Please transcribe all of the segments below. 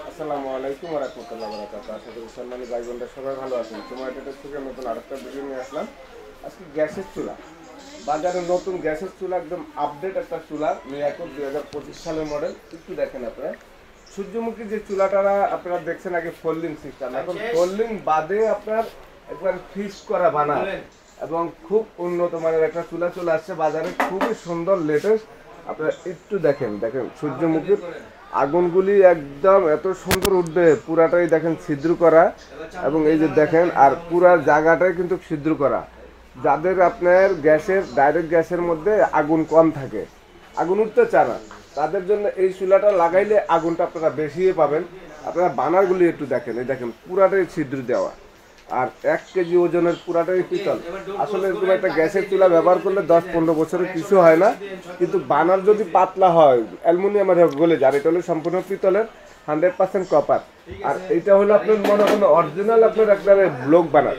আসসালামু আলাইকুম ওয়া রাহমাতুল্লাহি ওয়া বারাকাতুহু। আশা করি সম্মানিত ভাই বোনরা সবাই ভালো আছেন। সময় টেটের থেকে নতুন আরেকটা ভিডিও নিয়ে আসলাম। আজকে গ্যাসের চুলা, বাজারে নতুন গ্যাসের চুলা, একদম আপডেট একটা চুলা, মিয়াকোর 2025 সালের মডেল। একটু দেখেন আপনারা, সূর্যমুখী যে চুলাটা আপনারা দেখছেন আগে ফোল্ডিং সিস্টেম, এখন ফোল্ডিং বাদে আপনার একবার ফিক্স করা বানা এবং খুব উন্নত মানের একটা চুলা চলে আসছে বাজারে, খুবই সুন্দর লেটেস্ট। আপনারা একটু দেখেন সূর্যমুখীর আগুনগুলি একদম এত সুন্দর উঠবে, পুরাটাই দেখেন ছিদ্র করা, এবং এই যে দেখেন আর পুরা জায়গাটাই কিন্তু ছিদ্র করা। যাদের আপনার গ্যাসের ডাইরেক্ট গ্যাসের মধ্যে আগুন কম থাকে, আগুন উঠতে চায় না, তাদের জন্য এই চুলাটা লাগাইলে আগুনটা আপনারা বেশি পাবেন। আপনারা বানারগুলি একটু দেখেন, এই দেখেন পুরাটাই ছিদ্র দেওয়া, আর 1 কেজি ওজনের পুরাটাই পিতল। আসলে এরকম একটা গ্যাসের চুলা ব্যবহার করলে 10-15 বছরের কিছু হয় না, কিন্তু বানার যদি পাতলা হয় অ্যালুমিনিয়ামের গলে যায়। এটা হলো সম্পূর্ণ পিতলের 100% কপার, আর এটা হলো আপনার মনে করেন অরিজিনাল আপনার একটা ব্লক বানার।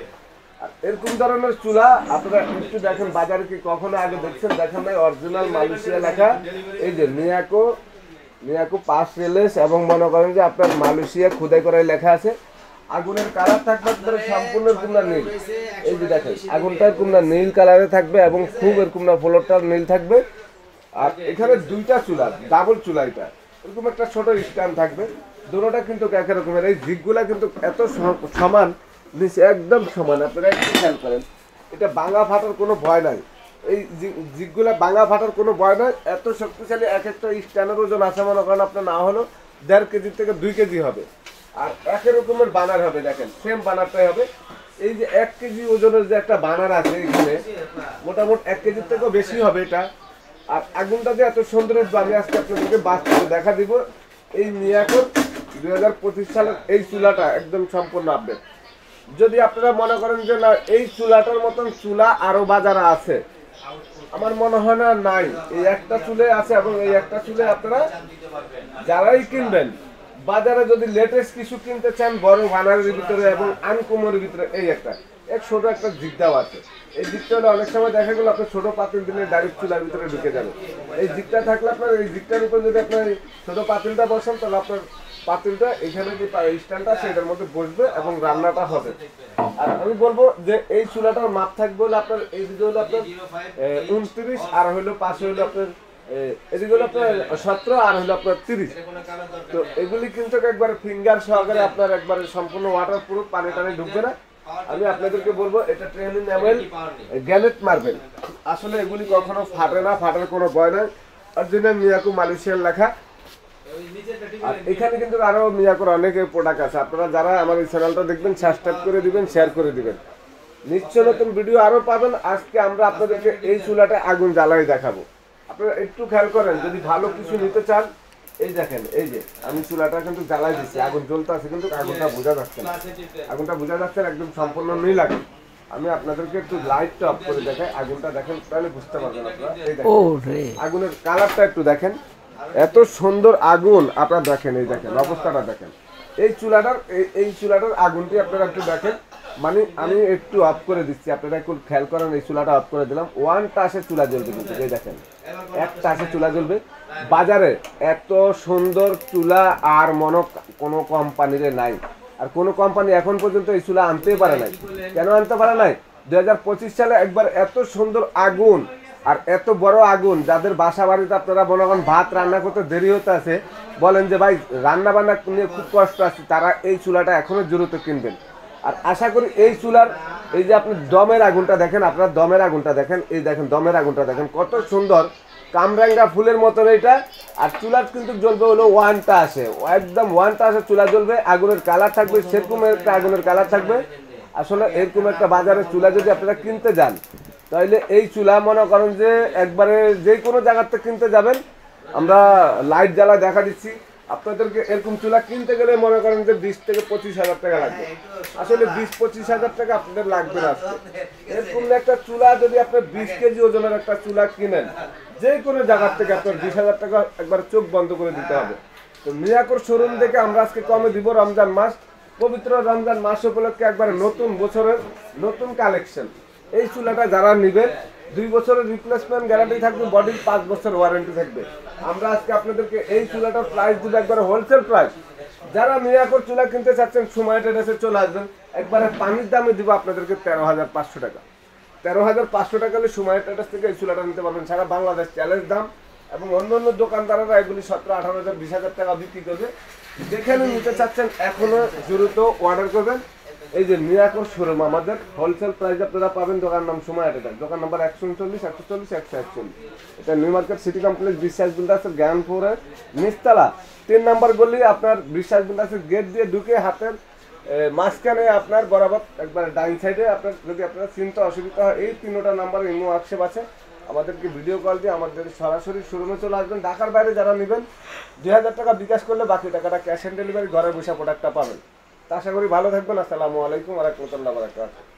আর এরকম ধরনের চুলা আপনারা একটু দেখেন, বাজারে কি কখনো আগে দেখছেন? দেখেন নাই? অরিজিনাল মালয়েশিয়া লেখা, এই যে মিয়াকো পাস রিলেস, এবং মনে করেন যে আপনার মালয়েশিয়া খোদাই করাই লেখা আছে। আগুনের কালার থাকবে আপনার সম্পূর্ণ কুমড়া নীল, এই যে দেখেন আগুনটার কুমড়া নীল কালারে থাকবে এবং খুব এরকম না ফ্লোরটার নীল থাকবে। আর এখানে দুইটা চুলা, ডাবল চুলা, এটা এরকম একটা ছোট স্ট্যান্ড থাকবে, দুটোটা কিন্তু একই রকমের। এই জিগগুলা কিন্তু এত সমান, নিচে একদম সমান, আপনারা একটু খেয়াল করেন, এটা ভাঙা ফাটার কোনো ভয় নাই। এই জিগগুলা ভাঙা ফাটার কোনো ভয় নাই, এত শক্তিশালী। এক একটা স্ট্যান্ডের ওজন আছে মনে করেন আপনার না হলো 1.5 কেজি থেকে 2 কেজি হবে, আর একই রকমের বানার হবে। দেখেন সেম বানারটাই হবে। এই যে 1 কেজি ওজনের যে একটা বানার আছে এখানে, মোটামুটি 1 কেজির থেকেও বেশি হবে এটা। আর আগুনটা যে এত সুন্দর, আমি আজকে আপনাদেরকে বাস্তবে দেখা দিব। এই মিয়াকোর 2025 সালের এই চুলাটা একদম সম্পূর্ণ আপডেট। যদি আপনারা মনে করেন যে না এই চুলাটার মতন চুলা আরো বাজারে আছে, আমার মনে হয় না নাই। এই একটা চুলে আছে, এবং এই একটা চুলে আপনারা যারাই কিনবেন বাজারে, যদি লেটেস্ট কিছু কিনতে চান বড় বানারের ভিতরে এবং আনকমনের ভিতরে, এই একটা ছোট একটা জিগটাও আছে। এই জিগটা হলে অনেক সময় দেখা গেল আপনার ছোট পাতিল দিলে ডাইরেক্ট চুলার ভিতরে ঢুকে যাবে। এই জিগটা থাকলে আপনার এই জিগটার উপর যদি আপনার ছোট পাতিলটা বসান, তাহলে আপনার পাতিলটা এখানে যে স্ট্যান্ডটা সেটার মধ্যে বসবে এবং রান্নাটা হবে। আর আমি বলবো যে এই চুলাটার মাপ থাকবে হলো আপনার, এই দিকে হলো আপনার 29, আর হলো পাশে হলো আপনার এদিকে হলো আপনার 17, আর হলো আপনার 30। তো এগুলি কিন্তু একবার ফিঙ্গার সহকারে আপনার একবারে সম্পূর্ণ ওয়াটার প্রুফ, পানি টানি ঢুকবে না। আমি আপনাদেরকে বলবো এটা ট্রেনিং এমএল গ্যানেট মার্বেল, আসলে এগুলি কখনো ফাটে না, ফাটার কোনো ভয় নাই। অরিজিনাল মিয়াকো মালয়েশিয়ার লেখা। আর এখানে কিন্তু আরো মিয়াকোর অনেক প্রোডাক্ট আছে। আপনারা যারা আমার এই চ্যানেলটা দেখবেন সাবস্ক্রাইব করে দিবেন, শেয়ার করে দিবেন, নিশ্চয় নতুন ভিডিও আরো পাবেন। আজকে আমরা আপনাদেরকে এই চুলাটা আগুন জ্বালাই দেখাবো। আপনারা একটু খেয়াল করেন, যদি ভালো কিছু নিতে চান, এই দেখেন, এই যে আমি চুলাটা কিন্তু জ্বালাই দিচ্ছি, আগুন জ্বলতে আছে কিন্তু আগুনটা বোঝা যাচ্ছে না, আগুনটা বোঝা যাচ্ছে না, একদম সম্পূর্ণ নীল আগুন। আমি আপনাদেরকে একটু লাইটটা অফ করে দেখাই, আগুনটা দেখেন, তাহলে বুঝতে পারবেন আপনারা। এই দেখেন আগুনের কালারটা একটু দেখেন, এত সুন্দর আগুন। আপনারা দেখেন, এই দেখেন অবস্থাটা দেখেন এই চুলাটার আগুনটি আপনারা একটু দেখেন। মানে আমি একটু অফ করে দিচ্ছি, আপনারা একটু খেয়াল করেন, এই চুলাটা অফ করে দিলাম। 1 টাসে চুলা জ্বলবে কিন্তু, এই দেখেন 1 টাসে চুলা জ্বলবে। বাজারে এত সুন্দর চুলা আর কোনো কোম্পানির নাই, আর কোনো কোম্পানি এখন পর্যন্ত এই চুলা আনতেই পারে নাই। কেন আনতে পারে নাই? 2025 সালে একবার এত সুন্দর আগুন, আর এত বড় আগুন, যাদের বাসা বাড়িতে আপনারা মনে করেন ভাত রান্না করতে দেরি হতে আছে, বলেন যে ভাই রান্না বান্না নিয়ে খুব কষ্ট আছে, তারা এই চুলাটা এখনো জরুরত কিনবেন। আর আশা করি এই চুলার, এই যে আপনি দমের আগুনটা দেখেন, আপনার দমের আগুনটা দেখেন, এই দেখেন দমের আগুনটা দেখেন কত সুন্দর, কামরাঙ্গা ফুলের মতন এটা। আর চুলার কিন্তু জ্বলবে হলো 1 টাসে, একদম 1 টাসে চুলা জ্বলবে। আগুনের কালার থাকবে সেরকম একটা আগুনের কালার থাকবে। আসলে এরকম একটা বাজারে চুলা যদি আপনারা কিনতে যান, তাহলে এই চুলা মনে করেন যে একবারে যে কোনো জায়গাতে কিনতে যাবেন, আমরা লাইট জ্বালা দেখা দিচ্ছি আপনাদেরকে। এরকম চুলা কিনতে গেলে মনে করেন যে 20 থেকে 25 হাজার টাকা লাগবে। আসলে 20-25 হাজার টাকা আপনাদের লাগবে না। এরকম একটা চুলা যদি আপনি 20 কেজি ওজনের একটা চুলা কিনেন, যে কোনো জায়গার থেকে আপনার 20,000 টাকা একবার চোখ বন্ধ করে দিতে হবে। তো মিয়াকোর শোরুম থেকে আমরা আজকে কমে দিব। রমজান মাস, পবিত্র রমজান মাস উপলক্ষে একবার নতুন বছরের নতুন কালেকশন। এই চুলাটা যারা নেবেন 2 বছরের রিপ্লেসমেন্ট গ্যারান্টি থাকবে, বডির 5 বছর ওয়ারেন্টি থাকবে। আমরা আজকে আপনাদেরকে এই চুলাটার প্রাইস দিব একবার হোলসেল প্রাইস যারা মিরাকল চুলা কিনতে চাচ্ছেন সময় ট্রেডার্সে চলে আসবেন, একবারে পানির দামে দিব আপনাদেরকে 13,500 টাকা। 13,500 টাকা হলে সময় ট্রেডার্স থেকে এই চুলাটা নিতে পারবেন। সারা বাংলাদেশ চ্যালেঞ্জ দাম, এবং অন্য অন্য দোকানদাররা এগুলি 17,000, 18,000, 20,000 টাকা বিক্রি করবে। যেখানে নিতে চাচ্ছেন এখনো দ্রুত অর্ডার করবেন। এই যে মিরাকল শোরুম, আমাদের হোলসেল প্রাইস আপনারা পাবেন। দোকান নাম সময় ট্রেডার, দোকান নাম্বার 139, 140, 141। এটা নিউ মার্কেট সিটি কমপ্লেক্স, বিশ্বাস বিল্ডার্সের জ্ঞানপুরের নিচতলা 3 নাম্বার গলি। আপনার বিশ্বাস বিল্ডার্সের গেট দিয়ে ঢুকে হাতের মাঝখানে আপনার বরাবর একবার ডাইন সাইডে, আপনার যদি আপনার চিনতে অসুবিধা হয় এই 3টা নাম্বার ইমো আক্ষেপ আছে, আমাদেরকে ভিডিও কল দিয়ে আমাদের সরাসরি শোরুমে চলে আসবেন। ঢাকার বাইরে যারা নেবেন 2,000 টাকা বিকাশ করলে বাকি টাকাটা ক্যাশ অন ডেলিভারি ঘরে বসে প্রোডাক্টটা পাবেন। তা আশা করি ভালো থাকবেন। আসসালামু আলাইকুম ওয়া রাহমাতুল্লাহি ওয়া বারাকাতুহু।